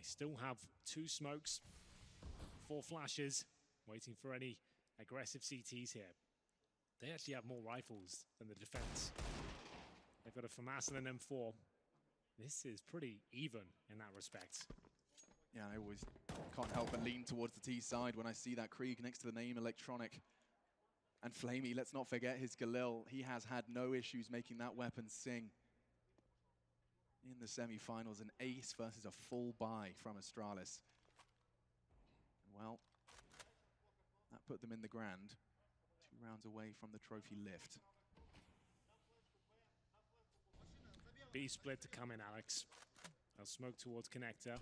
still have 2 smokes, 4 flashes, waiting for any aggressive CTs here. They actually have more rifles than the defense. They've got a FAMAS and an M4. This is pretty even in that respect. Yeah, I always can't help but lean towards the T side when I see that Krieg next to the name Electronic. And Flamey, let's not forget his Galil. He has had no issues making that weapon sing. In the semi-finals, an ace versus a full buy from Astralis. Well, that put them in the grand. 2 rounds away from the trophy lift. B split to come in, Alex. They'll smoke towards connector.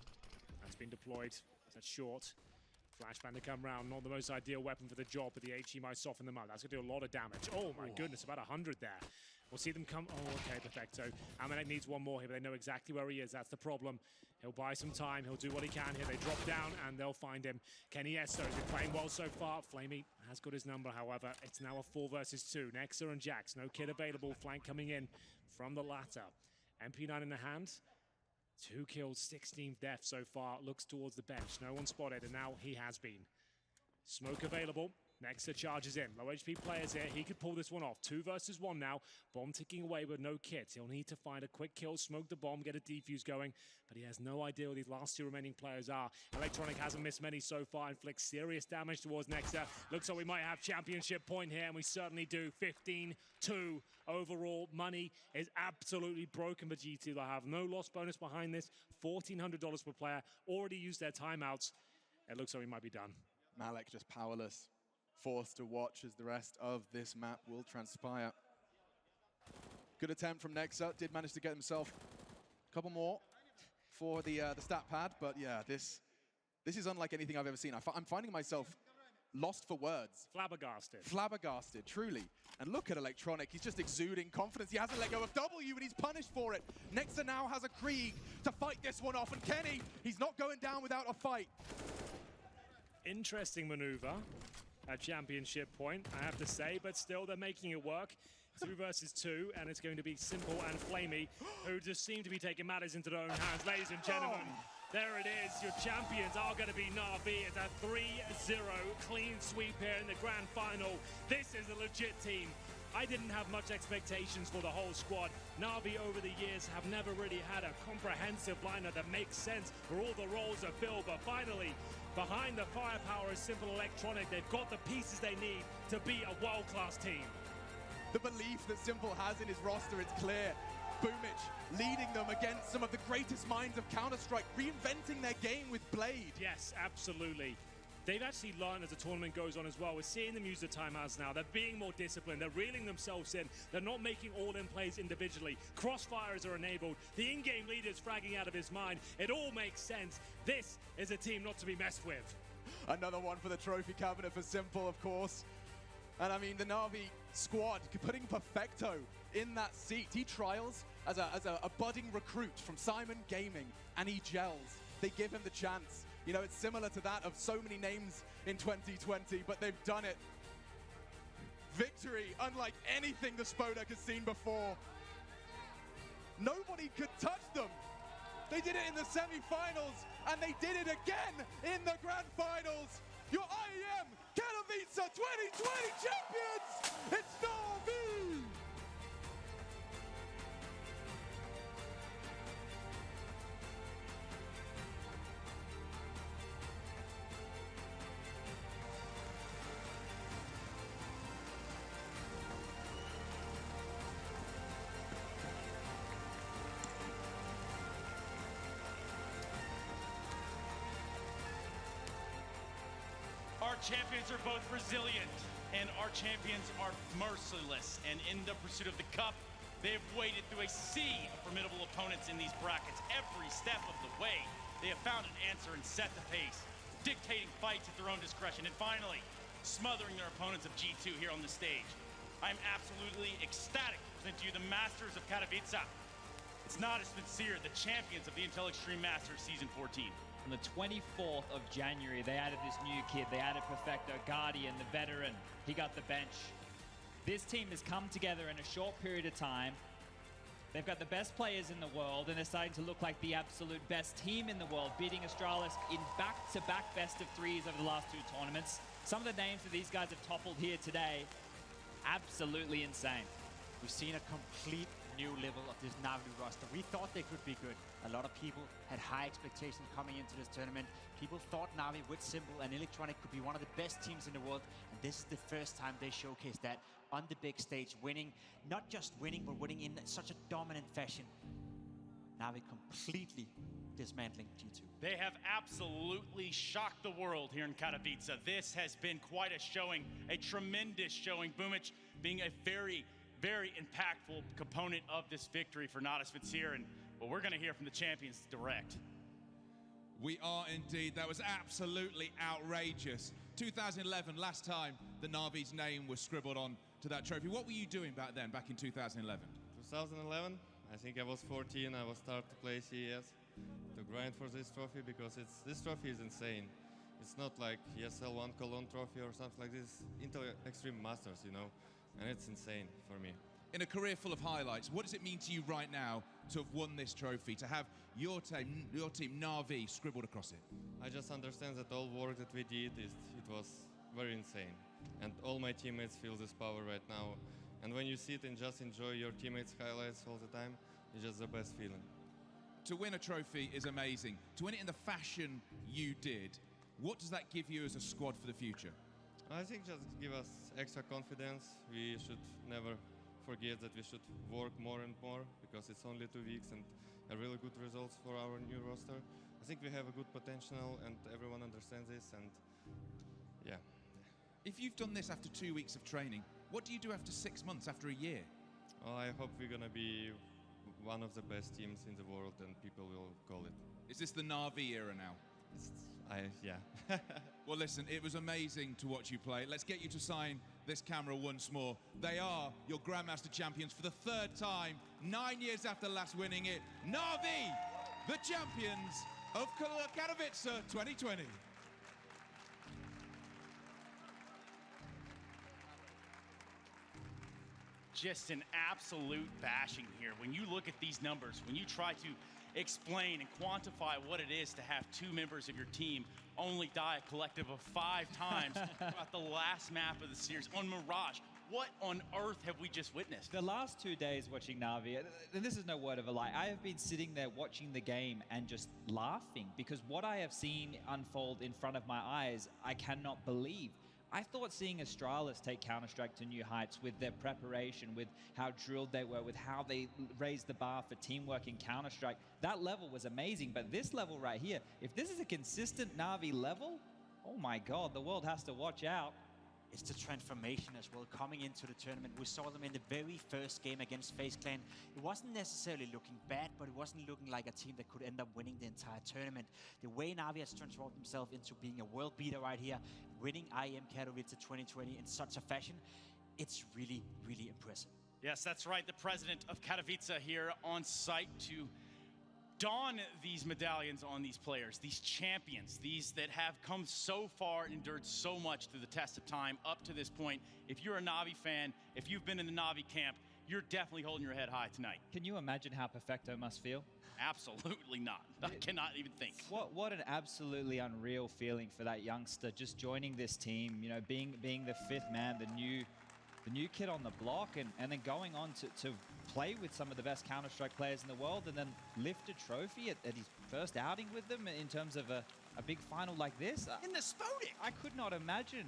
That's been deployed. That's short. Flashbang to come round. Not the most ideal weapon for the job, but the HE might soften them up. That's going to do a lot of damage. Oh my goodness, about 100 there. We'll see them come. Oh, okay, perfecto. Amanek needs one more here, but they know exactly where he is. That's the problem. He'll buy some time. He'll do what he can here. They drop down, and they'll find him. Kenny Esso has been playing well so far. Flamey has got his number, however. It's now a 4 versus 2. Nexa and Jax. No kid available. Flank coming in from the latter. MP9 in the hand. 2 kills, 16th death so far. Looks towards the bench. No one spotted, and now he has been. Smoke available. Nexa charges in. Low HP players here. He could pull this one off. 2 versus 1 now. Bomb ticking away with no kits. He'll need to find a quick kill, smoke the bomb, get a defuse going. But he has no idea who these last 2 remaining players are. Electronic hasn't missed many so far. Inflicts serious damage towards Nexa. Looks like we might have championship point here, and we certainly do. 15-2 overall. Money is absolutely broken for G2. They'll have no loss bonus behind this. $1,400 per player. Already used their timeouts. It looks like we might be done. Malek just powerless. Forced to watch as the rest of this map will transpire. Good attempt from Nexa. Did manage to get himself a couple more for the stat pad. But yeah, this is unlike anything I've ever seen. I'm finding myself lost for words. Flabbergasted. Flabbergasted, truly. And look at Electronic. He's just exuding confidence. He hasn't let go of W, and he's punished for it. Nexa now has a Krieg to fight this one off. And Kenny, he's not going down without a fight. Interesting maneuver at championship point, I have to say, but still they're making it work. 2 versus 2, and it's going to be Simple and Flamey, who just seem to be taking matters into their own hands. Ladies and gentlemen, there it is. Your champions are going to be NaVi. It's a 3-0 clean sweep here in the grand final. This is a legit team. I didn't have much expectations for the whole squad. NaVi over the years have never really had a comprehensive lineup that makes sense where all the roles are filled, but finally, behind the firepower of Simple Electronic, they've got the pieces they need to be a world-class team. The belief that Simple has in his roster is clear. Boomich leading them against some of the greatest minds of Counter-Strike, reinventing their game with Blade. Yes, absolutely. They've actually learned as the tournament goes on as well. We're seeing them use the timeouts now. They're being more disciplined. They're reeling themselves in. They're not making all-in plays individually. Crossfires are enabled. The in-game leader is fragging out of his mind. It all makes sense. This is a team not to be messed with. Another one for the trophy cabinet for Simple, of course. And I mean, the NaVi squad putting Perfecto in that seat. He trials as a budding recruit from Simon Gaming, and he gels. They give him the chance. You know, it's similar to that of so many names in 2020, but they've done it. Victory, unlike anything the Spodek has seen before. Nobody could touch them. They did it in the semi-finals, and they did it again in the grand finals. Your IEM Katowice 2020 champions, it's NaVi! Our champions are both resilient, and our champions are merciless. And in the pursuit of the cup, they have waded through a sea of formidable opponents in these brackets. Every step of the way, they have found an answer and set the pace, dictating fights at their own discretion, and finally, smothering their opponents of G2 here on the stage. I'm absolutely ecstatic to present to you the Masters of Katowice. It's not as sincere, the champions of the Intel Extreme Masters Season 14. On the 24th of January, they added this new kid. They added Perfecto, Guardian, the veteran. He got the bench. This team has come together in a short period of time They've got the best players in the world, and they're starting to look like the absolute best team in the world, beating Astralis in back-to-back best of threes over the last 2 tournaments. Some of the names that these guys have toppled here today, absolutely insane. We've seen a complete new level of this NaVi roster. We thought they could be good. A lot of people had high expectations coming into this tournament. People thought NaVi with Simple and Electronic could be one of the best teams in the world, and this is the first time they showcased that on the big stage, winning, not just winning, but winning in such a dominant fashion. NaVi completely dismantling G2. They have absolutely shocked the world here in Katowice. This has been quite a showing, a tremendous showing. Boomic being a very, very impactful component of this victory for NaVi CS, and well, we're going to hear from the champions direct. We are indeed. That was absolutely outrageous. 2011, last time the NaVi's name was scribbled on to that trophy. What were you doing back then, back in 2011? 2011, I think I was 14. I was start to play CES to grind for this trophy because this trophy is insane. It's not like ESL 1 Cologne trophy or something like this. Intel Extreme Masters, you know, and it's insane for me. In a career full of highlights, what does it mean to you right now to have won this trophy, to have your team NaVi scribbled across it? I just understand that all work that we did, it was very insane. And all my teammates feel this power right now. And when you sit and just enjoy your teammates' highlights all the time, it's just the best feeling. To win a trophy is amazing. To win it in the fashion you did, what does that give you as a squad for the future? I think just give us extra confidence. We should never forget that we should work more and more because it's only 2 weeks and a really good results for our new roster. I think we have a good potential and everyone understands this, and yeah. If you've done this after 2 weeks of training, what do you do after 6 months, after a year? Well, I hope we're gonna be one of the best teams in the world and people will call it. Is this the NaVi era now? Yeah. Well, listen, it was amazing to watch you play. Let's get you to sign this camera once more. They are your Grandmaster champions for the 3rd time, 9 years after last winning it. NaVi, the champions of Katowice 2020. Just an absolute bashing here. When you look at these numbers, when you try to explain and quantify what it is to have 2 members of your team only die a collective of 5 times throughout the last map of the series on Mirage, what on earth have we just witnessed? The last 2 days watching NaVi, and this is no word of a lie, I have been sitting there watching the game and just laughing because what I have seen unfold in front of my eyes, I cannot believe. I thought seeing Astralis take Counter-Strike to new heights with their preparation, with how drilled they were, with how they raised the bar for teamwork in Counter-Strike, that level was amazing. But this level right here, if this is a consistent NaVi level, oh my God, the world has to watch out. It's the transformation as well. Coming into the tournament, we saw them in the very first game against FaZe Clan. It wasn't necessarily looking bad, but it wasn't looking like a team that could end up winning the entire tournament. The way NaVi has transformed himself into being a world beater right here, winning IEM Katowice 2020 in such a fashion, it's really, really impressive. Yes, that's right. The president of Katowice here on site to don these medallions on these players, these champions, these that have come so far, endured so much through the test of time up to this point. If you're a NaVi fan, if you've been in the NaVi camp, you're definitely holding your head high tonight. Can you imagine how Perfecto must feel? Absolutely not. I cannot even think. What an absolutely unreal feeling for that youngster just joining this team, you know, being the 5th man, the new kid on the block, and then going on to play with some of the best Counter-Strike players in the world and then lift a trophy at his first outing with them in terms of a big final like this. In the Spodek! I could not imagine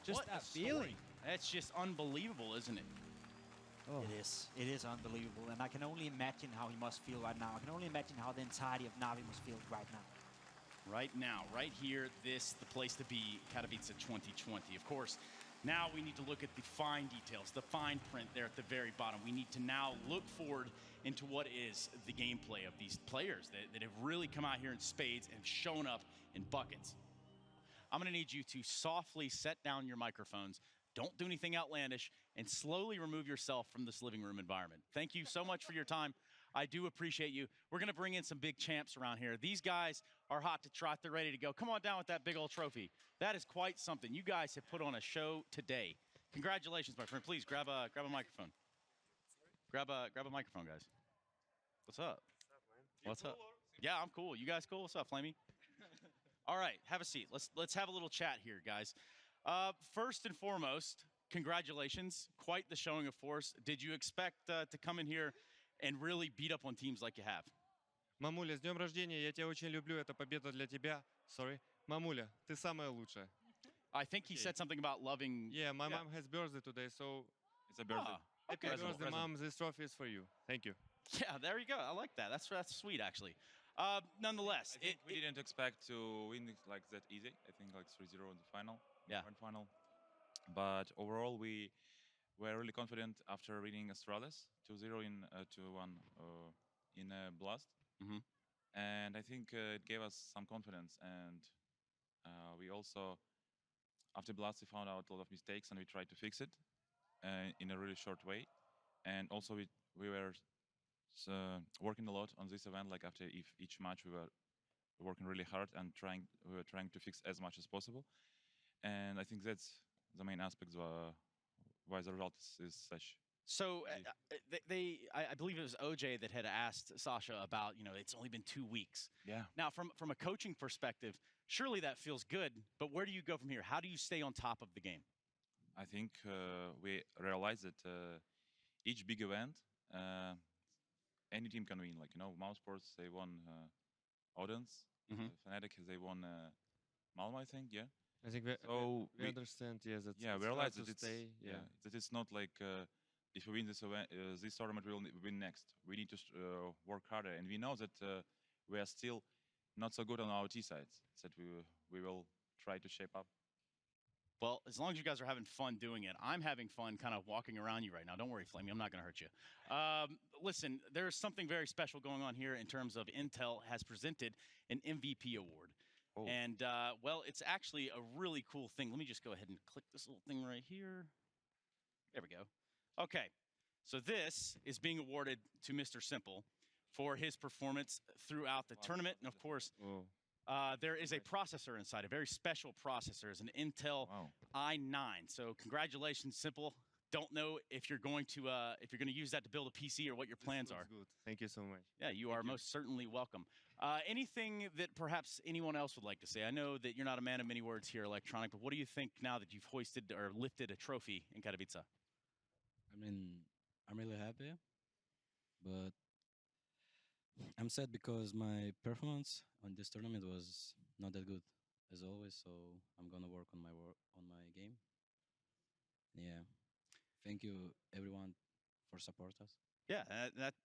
just what that a story. feeling. That's just unbelievable, isn't it? Oh. It is unbelievable, and I can only imagine how he must feel right now. I can only imagine how the entirety of NaVi must feel right now. Right now, right here, the place to be, Katowice 2020. Of course, now we need to look at the fine details, the fine print there at the very bottom. We need to now look forward into what is the gameplay of these players that have really come out here in spades and shown up in buckets. I'm going to need you to softly set down your microphones. Don't do anything outlandish, and slowly remove yourself from this living room environment. Thank you so much for your time. I do appreciate you. We're going to bring in some big champs around here. These guys are hot to trot. They're ready to go. Come on down with that big old trophy. That is quite something. You guys have put on a show today. Congratulations, my friend. Please grab a microphone. Grab a microphone, guys. What's up? What's up? Yeah, I'm cool. You guys cool? What's up, Flamey? All right, have a seat. Let's have a little chat here, guys. First and foremost, congratulations. Quite the showing of force. Did you expect to come in here and really beat up on teams like you have? Мамуля, с днем рождения, я тебя очень люблю, это победа для тебя. Sorry. Мамуля, ты самая лучшая. I think he said something about loving. Yeah, my mom has birthday today, so It's a birthday. Okay. happy birthday, mom. This trophy is for you. Thank you. Yeah, there you go. I like that. That's sweet, actually. Nonetheless, I think we didn't expect to win it like that easy. I think like 3-0 in the final. Yeah. Grand final. But overall, we were really confident after winning Astralis 2-0 in 2-1 in Blast. Mhm. And I think it gave us some confidence. And we also, after Blast, we found out a lot of mistakes and we tried to fix it in a really short way. And also we were working a lot on this event. Like after each match, we were working really hard and we were trying to fix as much as possible. And I think that's the main aspect why the result is such. So I believe it was OJ that had asked Sasha about, it's only been 2 weeks. Yeah. Now, from a coaching perspective, surely that feels good. But where do you go from here? How do you stay on top of the game? I think we realized that each big event, any team can win. Like, Mouse Sports, they won Odense. Mhm. Fnatic, they won Malmo, I think, yeah. I think we understand, yes. Yeah, we realize that that it's not like if we win this event, this tournament, we'll win next. We need to work harder, and we know that we are still not so good on our T sides. That we will try to shape up. Well, as long as you guys are having fun doing it, I'm having fun kind of walking around you right now. Don't worry, Flamey, I'm not going to hurt you. Listen, there's something very special going on here in terms of Intel has presented an MVP award. Oh. And, well, it's actually a really cool thing. Let me just go ahead and click this little thing right here. There we go. Okay, so this is being awarded to Mr. Simple for his performance throughout the tournament. And, of course, there is a processor inside, a very special processor. It's an Intel i9. So congratulations, Simple. Don't know if you're going to use that to build a PC or what your plans are. Good. Thank you so much. Yeah, you are most certainly welcome. Anything that perhaps anyone else would like to say? I know that you're not a man of many words here, Electronic, but what do you think now that you've hoisted or lifted a trophy in Katowice? I mean, I'm really happy, but I'm sad because my performance on this tournament was not that good as always. So I'm gonna work on my game. Yeah, thank you everyone for support us. Yeah,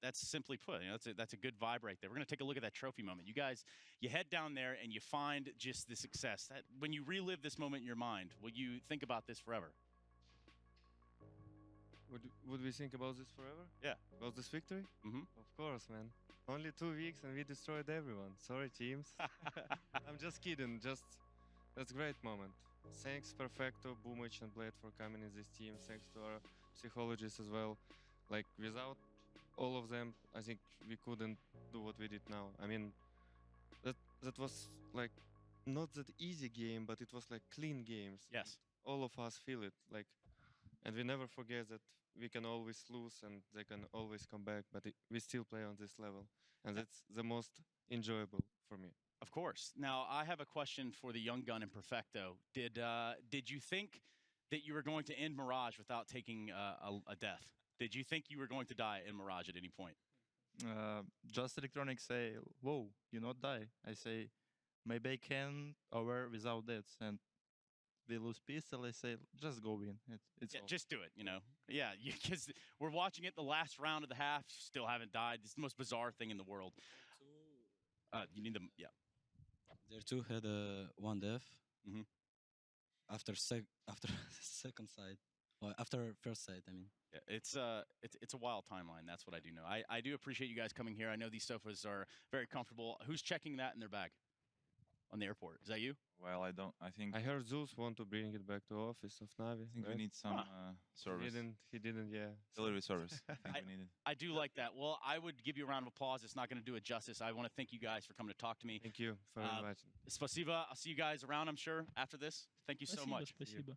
that's simply put. That's a good vibe right there. We're gonna take a look at that trophy moment. You guys, you head down there and you find just the success. That when you relive this moment in your mind, will you think about this forever? Would we think about this forever? Yeah. About this victory? Mm-hmm. Of course, man. Only 2 weeks and we destroyed everyone. Sorry, teams. I'm just kidding. That's a great moment. Thanks, Perfecto, Boomich, and Blade for coming in this team. Thanks to our psychologists as well. Like, without all of them, I think we couldn't do what we did now. I mean, that was like not that easy game, but it was like clean games. Yes. All of us feel it. Like, and we never forget that we can always lose and they can always come back, but we still play on this level. And that's the most enjoyable for me. Of course. Now, I have a question for the young gun in Perfecto. Did you think that you were going to end Mirage without taking a death? Did you think you were going to die in Mirage at any point? Just Electronic say, whoa, you not die. I say, maybe I can over without deaths. And we lose pistol, I say, just go win. It's just do it, Yeah, because we're watching it the last round of the half, still haven't died. It's the most bizarre thing in the world. You need them, yeah. There two had one death. Mm-hmm. After second side, well, after first side, I mean. Yeah, it's a wild timeline. That's what I do know. I do appreciate you guys coming here. I know these sofas are very comfortable. Who's checking that in their bag on the airport? Is that you? Well, I think I heard Zeus want to bring it back to office of Navi. I think we need some service. He didn't, yeah. Delivery service. I think we need it. I do like that. Well, I would give you a round of applause. It's not going to do it justice. I want to thank you guys for coming to talk to me. Thank you for inviting. Spasiba. I'll see you guys around, I'm sure, after this. Thank you so much. Спасибо.